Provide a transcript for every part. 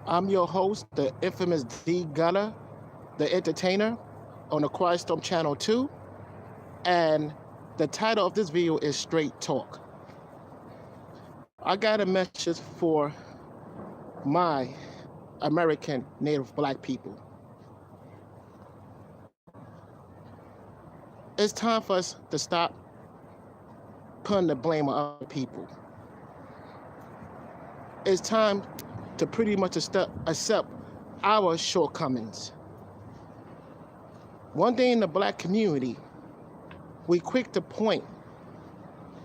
I'm your host, the infamous D Gunner, the entertainer, on the Quiet Storm Channel 2. And the title of this video is Straight Talk. I got a message for my American Native Black people. It's time for us to stop putting the blame on other people. It's time to pretty much accept our shortcomings. One thing in the Black community, we quick to point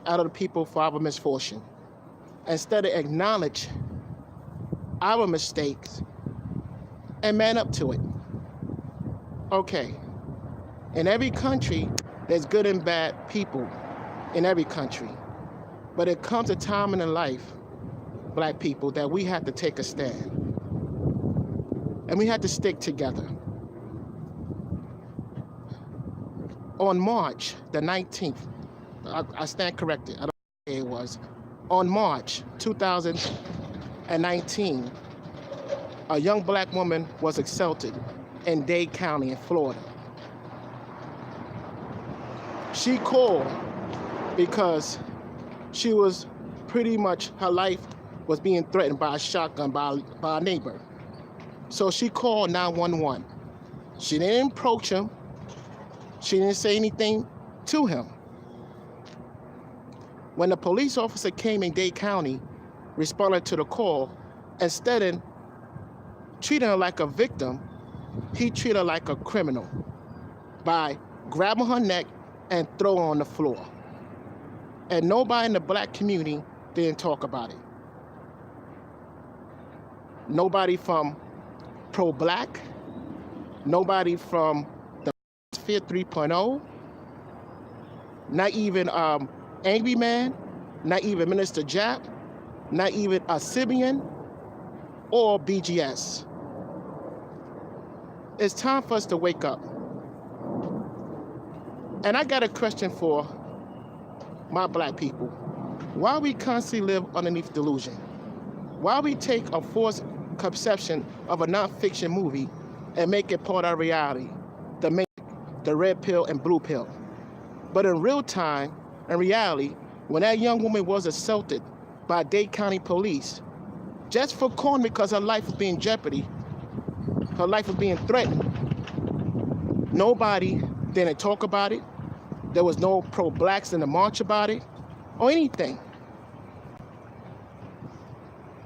out of the people for our misfortune instead of acknowledge our mistakes and man up to it. Okay, in every country, there's good and bad people in every country, but it comes a time in life, Black people, that we have to take a stand. And we have to stick together. On March the 19th, I stand corrected, I don't know what it was. On March 2019, a young Black woman was assaulted in Dade County in Florida. She called because she was pretty much, her life was being threatened by a shotgun by a neighbor. So she called 911. She didn't approach him. She didn't say anything to him. When the police officer came in Dade County, responded to the call, instead of treating her like a victim, he treated her like a criminal by grabbing her neck and throwing her on the floor. And nobody in the Black community didn't talk about it. Nobody from ProBlack, nobody from the Sphere 3.0, not even Angry Man, not even Minister Jap, not even a Sibian or BGS. It's time for us to wake up. And I got a question for my Black people. Why we constantly live underneath delusion? Why we take a false conception of a non-fiction movie and make it part of reality, to make the red pill and blue pill? But in real time, in reality, when that young woman was assaulted by Dade County police, just for calling because her life was being in jeopardy, her life was being threatened, nobody didn't talk about it. There was no pro-Blacks in the march about it or anything.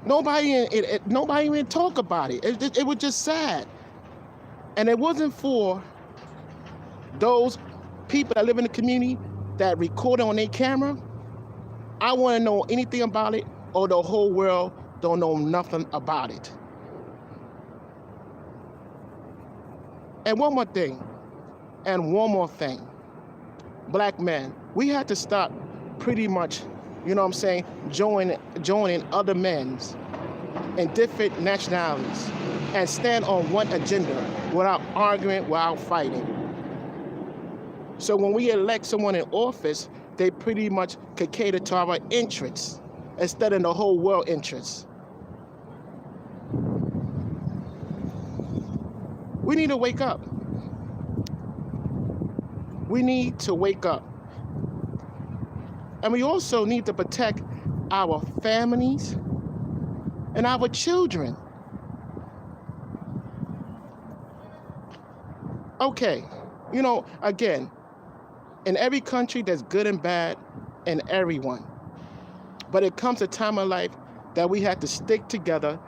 Nobody even talk about it. It was just sad. And it wasn't for those people that live in the community that record on their camera. I want to know anything about it, or the whole world don't know nothing about it. And one more thing, and one more thing. Black men, we had to stop pretty much, you know what I'm saying, joining other men's in different nationalities and stand on one agenda without arguing, without fighting. So when we elect someone in office, they pretty much could cater to our interests instead of the whole world interests. We need to wake up. We need to wake up. And we also need to protect our families and our children. Okay, you know, again, in every country there's good and bad in everyone. But it comes a time in life that we have to stick together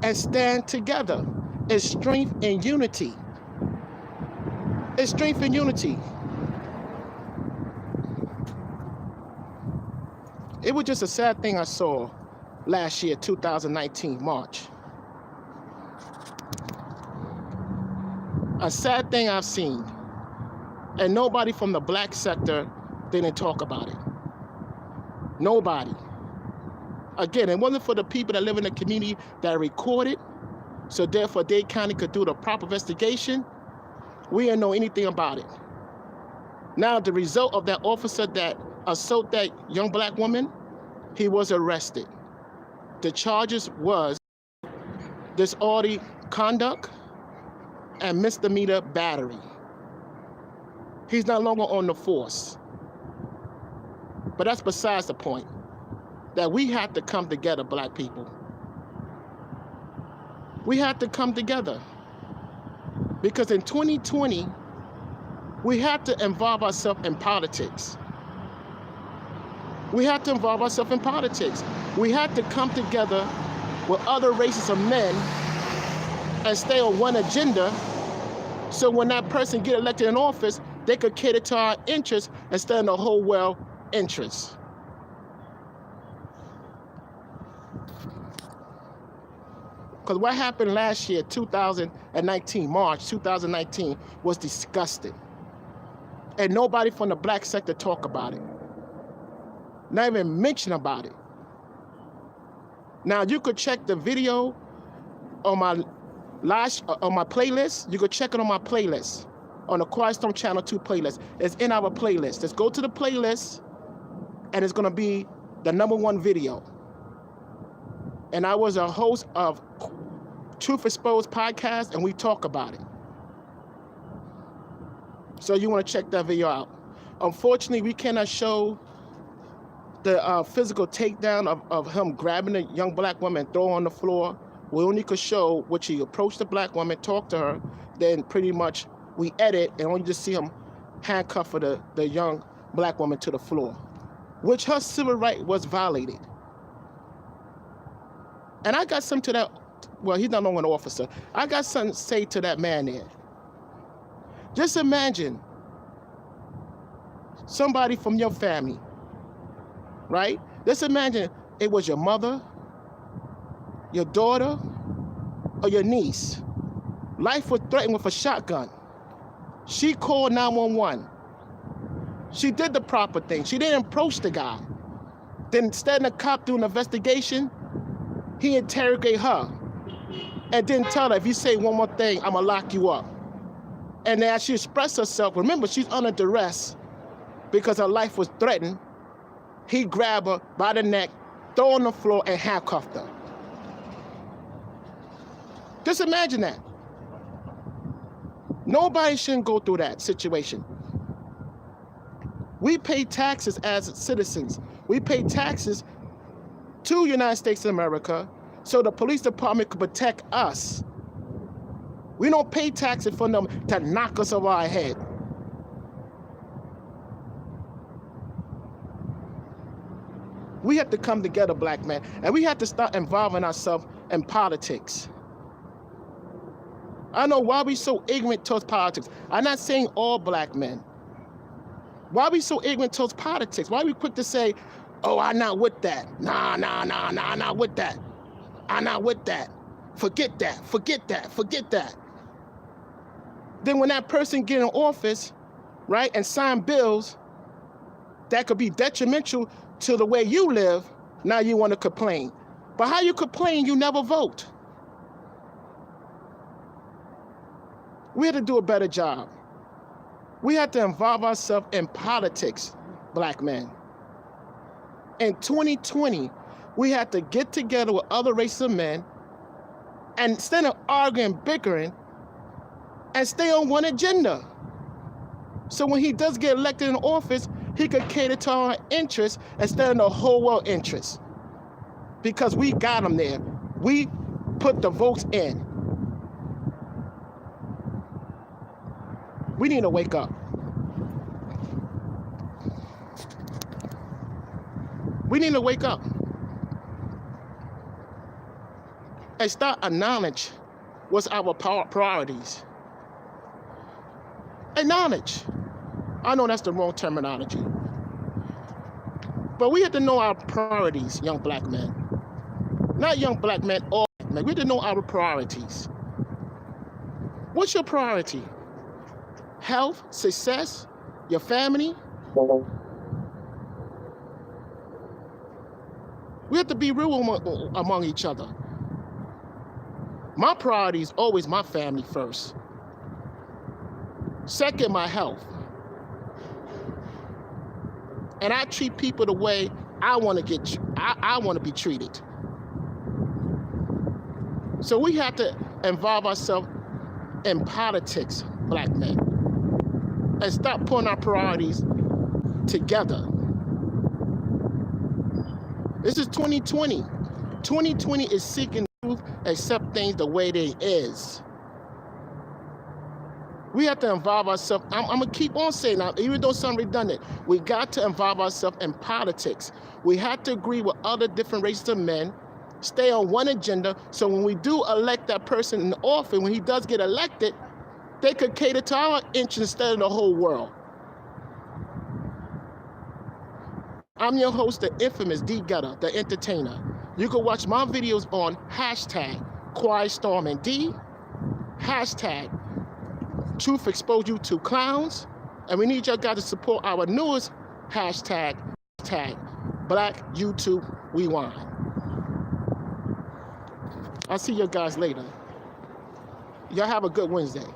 and stand together. It's strength in unity. It's strength in unity. It was just a sad thing I saw last year, 2019, March. A sad thing I've seen. And nobody from the Black sector didn't talk about it. Nobody. Again, it wasn't for the people that live in the community that recorded, so therefore Dade County could do the proper investigation. We didn't know anything about it. Now, the result of that officer that assaulted that young Black woman, he was arrested. The charges was disorderly conduct, and misdemeanor battery. He's no longer on the force. But that's besides the point. That we have to come together, black people. We have to come together. Because in 2020, we have to involve ourselves in politics. We have to involve ourselves in politics. We have to come together with other races of men and stay on one agenda, so when that person get elected in office, they could cater to our interests instead of the whole world interests. Because what happened last year, 2019, March 2019, was disgusting. And nobody from the black sector talk about it. Not even mention about it. Now you could check the video on my playlist. You could check it on my playlist, on the Quiet Storm Channel 2 playlist. It's in our playlist. Let's go to the playlist, and it's gonna be the #1 video. And I was a host of Truth Exposed podcast, and we talk about it. So you want to check that video out. Unfortunately, we cannot show the physical takedown of him grabbing a young black woman and throwing her on the floor. We only could show what he approached the black woman, talked to her, then pretty much we edit and only just see him handcuff the young black woman to the floor, which her civil right was violated. And I got something to that, well, he's not no an officer. I got something to say to that man there. Just imagine somebody from your family, right? Just imagine it was your mother, your daughter, or your niece. Life was threatened with a shotgun. She called 911. She did the proper thing. She didn't approach the guy. Then instead of the cop doing an investigation, he interrogated her and didn't tell her, if you say one more thing, I'm gonna lock you up. And then as she expressed herself, remember she's under duress because her life was threatened, he grabbed her by the neck, threw her on the floor, and handcuffed her. Just imagine that. Nobody shouldn't go through that situation. We pay taxes as citizens. We pay taxes to the United States of America so the police department can protect us. We don't pay taxes for them to knock us over our head. We have to come together, black men, and we have to start involving ourselves in politics. I know why we so ignorant towards politics. I'm not saying all black men. Why we so ignorant towards politics? Why we quick to say, oh, I'm not with that. Nah, I'm not with that. I'm not with that. Forget that, forget that, forget that. Then when that person get in office, right, and sign bills that could be detrimental to the way you live, now you want to complain. But how you complain, you never vote. We have to do a better job. We have to involve ourselves in politics, black men. In 2020, we have to get together with other races of men and instead of arguing, bickering, and stay on one agenda. So when he does get elected in office, he could cater to our interests instead of the whole world interests. Because we got him there. We put the votes in. We need to wake up. We need to wake up and start acknowledge what's our priorities. Acknowledge. I know that's the wrong terminology. But we have to know our priorities, young black men. Not young black men, all black men. We have to know our priorities. What's your priority? Health, success, your family? We have to be real among each other. My priority is always my family first. Second, my health. And I treat people the way I want to be treated. So we have to involve ourselves in politics, black men, and stop putting our priorities together. This is 2020. 2020 is seeking truth, accept things the way they is. We have to involve ourselves. I'm gonna keep on saying now, even though some redundant, we got to involve ourselves in politics. We have to agree with other different races of men, stay on one agenda, so when we do elect that person in office, when he does get elected, they could cater to our interests instead of the whole world. I'm your host, the infamous D Gutter, the entertainer. You can watch my videos on #QuietStormandD, #Truth Expose You to Clowns, and we need y'all guys to support our newest hashtag, Black YouTube Rewind. I'll see you guys later. Y'all have a good Wednesday.